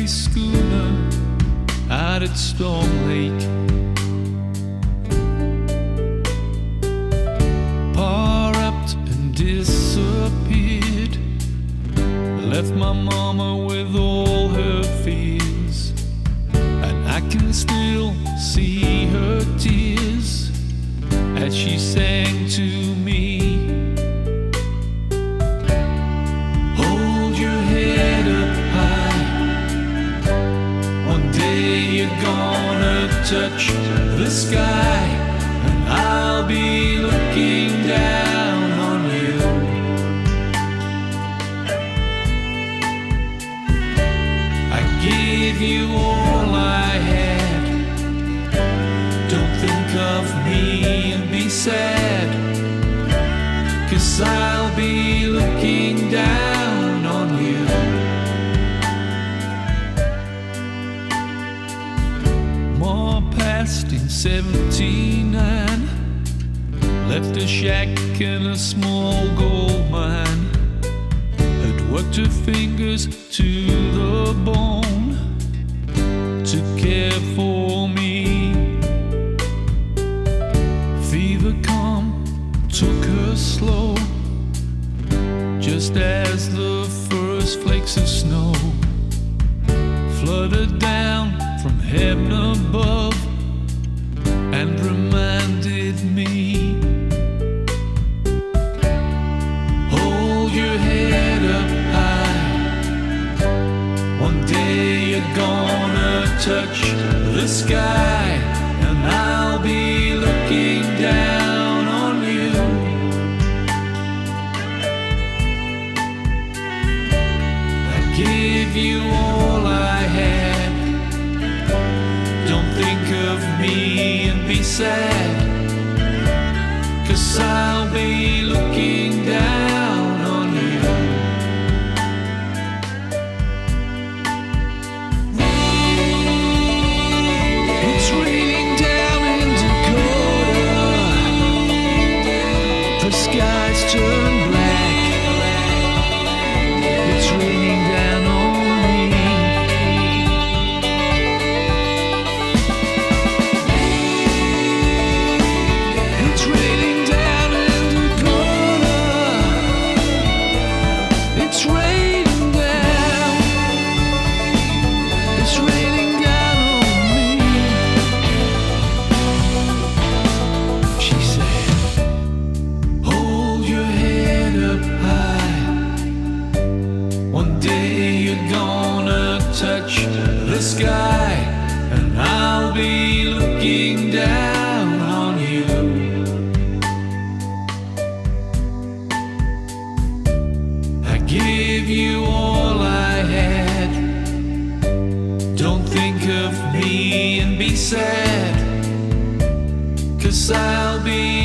every schooner out at Storm Lake. Pa wrapped and disappeared, left my mama with all her fears, and I can still see her tears as she sang to me. Hold your head up high, one day you're gonna touch the sky, and I'll be looking down on you. I gave you all I had, don't think of me and be sad, 'cause I'll be looking down on you. Ma passed in 79, left a shack and a small gold mine, had worked her fingers to the bone to care for me. Fever come, took her slow, just as the first flakes of snow fluttered down from heaven above and reminded me. Hold your head up high, one day you're gonna touch the sky, and I'll be looking down on you. I gave you all I had, don't think of me and be sad, 'cause I'll be looking down on you. It's raining down in Dakota, the skies turn black, it's raining down on me. It's raining down in Dakota, it's raining down, it's raining down on me. She said, hold your head up high, one day you're gonna touch the sky, and I'll be looking down on you. I gave you all I had, don't think of me and be sad, 'cause I'll be